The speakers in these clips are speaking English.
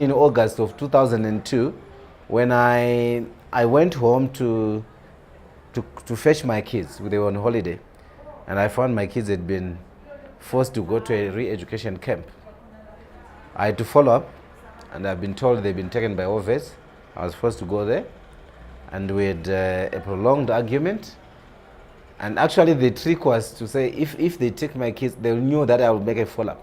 in August of 2002 when I went home to fetch my kids. They were on holiday, and I found my kids had been forced to go to a re-education camp. I had to follow up, and I've been told they've been taken by OVS. I was forced to go there, and we had a prolonged argument. And actually the trick was to say if they take my kids, they knew that I would make a follow-up.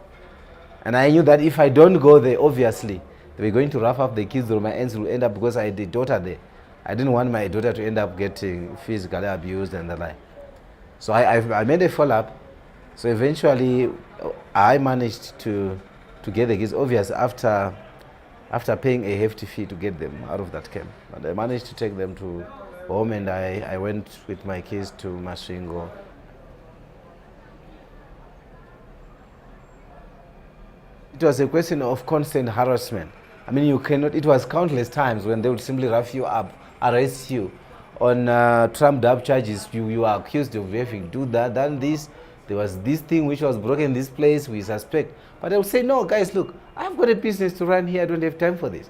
And I knew that if I don't go there, obviously, they were going to rough up the kids, or my aunts will end up, because I had a daughter there. I didn't want my daughter to end up getting physically abused and the like. So I made a follow-up. So eventually, I managed to get the kids, obviously, after paying a hefty fee to get them out of that camp. But I managed to take them to home, and I went with my kids to Masvingo. It was a question of constant harassment. I mean, you cannot, it was countless times when they would simply rough you up, arrest you on trumped up charges. You are accused of having do that, done this. There was this thing which was broken in this place, we suspect. But I would say, no, guys, look, I've got a business to run here, I don't have time for this.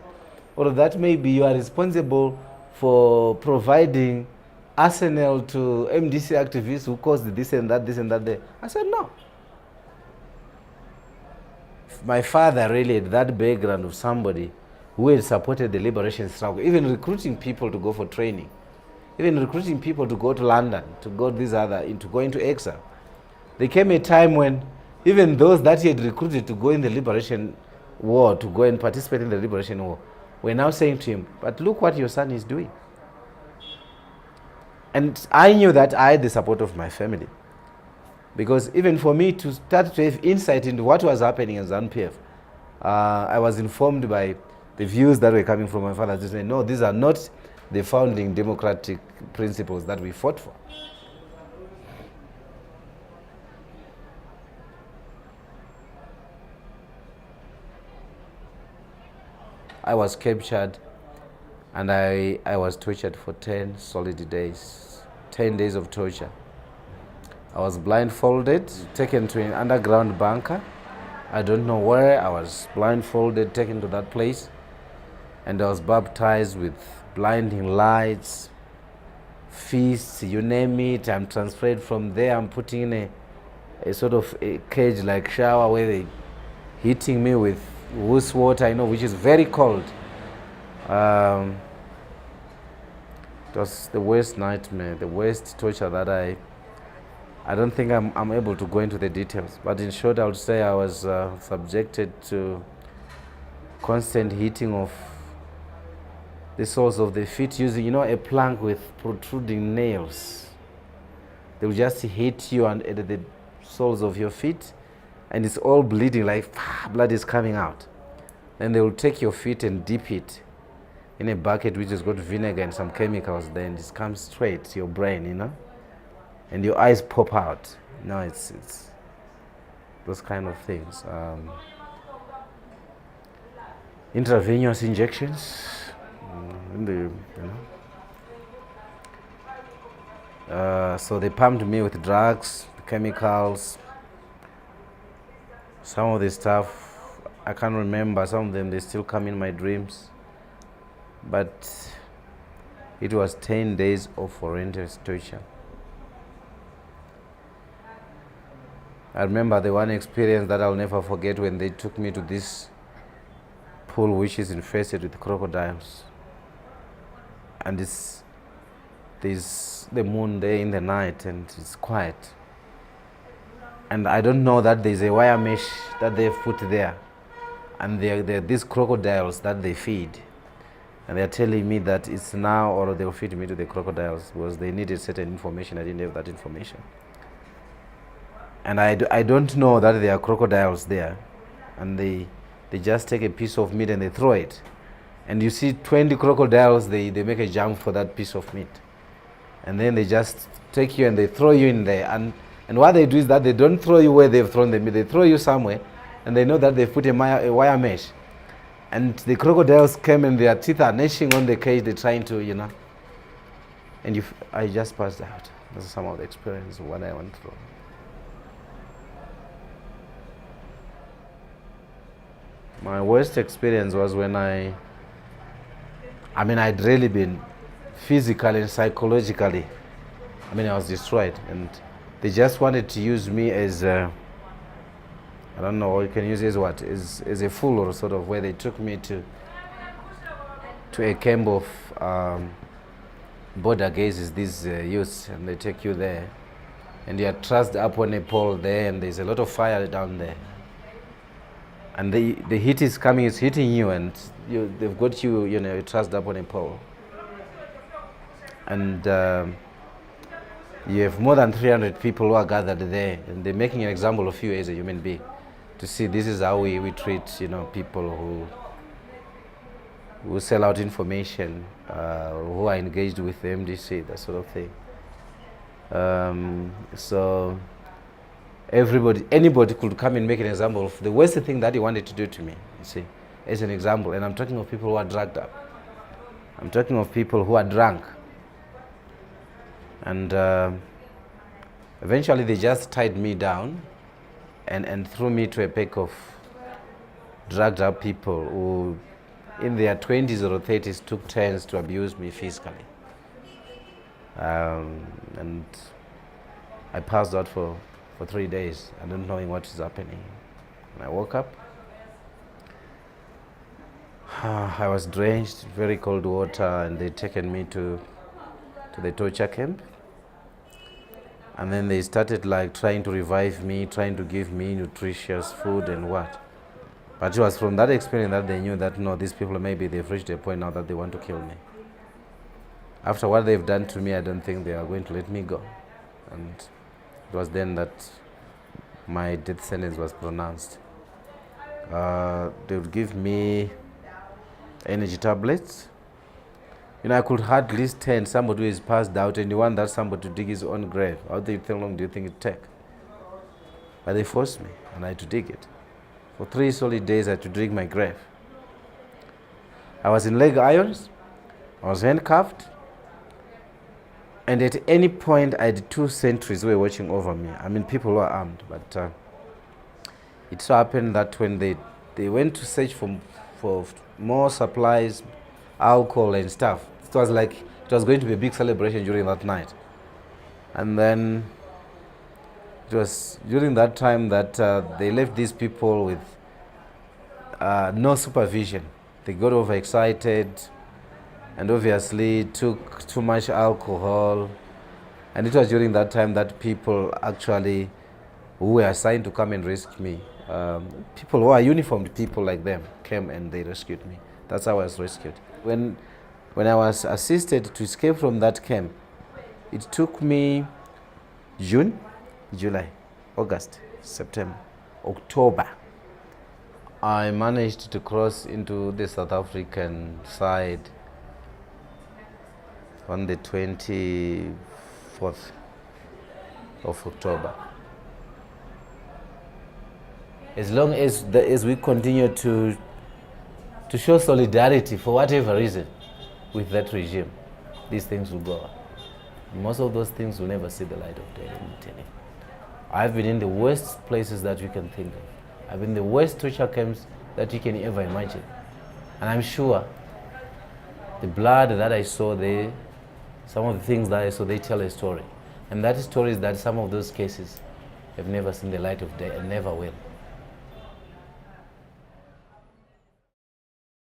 Or that maybe you are responsible for providing arsenal to MDC activists who caused this and that there. I said, no. My father really had that background of somebody who had supported the liberation struggle, even recruiting people to go for training, even recruiting people to go to London, to go into exile. There came a time when even those that he had recruited to go in the liberation war, to go and participate in the liberation war, were now saying to him, but look what your son is doing. And I knew that I had the support of my family. Because even for me to start to have insight into what was happening in ZANU-PF, I was informed by the views that were coming from my father to say, no, these are not the founding democratic principles that we fought for. I was captured, and I was tortured for 10 solid days, 10 days of torture. I was blindfolded, taken to an underground bunker. I don't know where. I was blindfolded, taken to that place, and I was baptized with blinding lights, feasts, you name it. I'm transferred from there. I'm put in a sort of a cage-like shower where they hitting me with woos water, which is very cold. It was the worst nightmare, the worst torture that I don't think I'm able to go into the details, but in short, I would say I was subjected to constant hitting of the soles of the feet using, a plank with protruding nails. They will just hit you at the soles of your feet, and it's all bleeding, like blood is coming out. Then they will take your feet and dip it in a bucket which has got vinegar and some chemicals, then it comes straight to your brain, and your eyes pop out. It's those kind of things. Intravenous injections, so they pumped me with drugs, chemicals. Some of the stuff I can't remember. Some of them, they still come in my dreams. But it was 10 days of horrendous torture. I remember the one experience that I'll never forget when they took me to this pool which is infested with crocodiles. And there's the moon there in the night and it's quiet. And I don't know that there's a wire mesh that they've put there. And they're these crocodiles that they feed. And they're telling me that it's now, or they'll feed me to the crocodiles because they needed certain information. I didn't have that information. And I don't know that there are crocodiles there. And they just take a piece of meat and they throw it. And you see 20 crocodiles, they make a jump for that piece of meat. And then they just take you and they throw you in there. And what they do is that they don't throw you where they've thrown the meat. They throw you somewhere, and they know that they've put a wire mesh. And the crocodiles came and their teeth are gnashing on the cage. They're trying to, And I just passed out. That's some of the experience of what I went through. My worst experience was when I'd really been physically and psychologically, I was destroyed, and they just wanted to use me as I don't know, you can use it as what? As a fool, or sort of, where they took me to a camp of border gazes, these youths, and they take you there, and you are trussed up on a pole there, and there's a lot of fire down there, and the heat is coming, it's hitting you, and they've got you, you're trussed up on a pole, and you have more than 300 people who are gathered there, and they're making an example of you as a human being, to see this is how we treat people who sell out information, who are engaged with the MDC, that sort of thing. So anybody could come and make an example of the worst thing that he wanted to do to me, you see, as an example. And I'm talking of people who are drugged up. I'm talking of people who are drunk. And eventually they just tied me down and threw me to a pack of drugged up people who, in their 20s or 30s, took turns to abuse me physically. And I passed out for 3 days, I don't knowing what is happening. When I woke up, I was drenched, very cold water, and they'd taken me to the torture camp. And then they started trying to revive me, trying to give me nutritious food and what. But it was from that experience that they knew that, no, these people, maybe they've reached a point now that they want to kill me. After what they've done to me, I don't think they are going to let me go. And it was then that my death sentence was pronounced. They would give me energy tablets. I could hardly stand somebody who is passed out and you want that somebody to dig his own grave. How long do you think it take? But they forced me, and I had to dig it. For 3 solid days, I had to dig my grave. I was in leg irons, I was handcuffed, and at any point, I had 2 sentries who were watching over me. People who are armed, but it so happened that when they went to search for more supplies, alcohol and stuff, it was going to be a big celebration during that night. And then it was during that time that they left these people with no supervision. They got overexcited and obviously took too much alcohol. And it was during that time that people actually who were assigned to come and rescue me, people who are uniformed people like them, came and they rescued me. That's how I was rescued. When I was assisted to escape from that camp, it took me June, July, August, September, October. I managed to cross into the South African side on the 24th of October. As long as we continue to show solidarity for whatever reason with that regime, these things will go on. Most of those things will never see the light of day, let me tell you. I've been in the worst places that you can think of. I've been in the worst torture camps that you can ever imagine. And I'm sure the blood that I saw there, some of the things that I saw, they tell a story. And that story is that some of those cases have never seen the light of day and never will.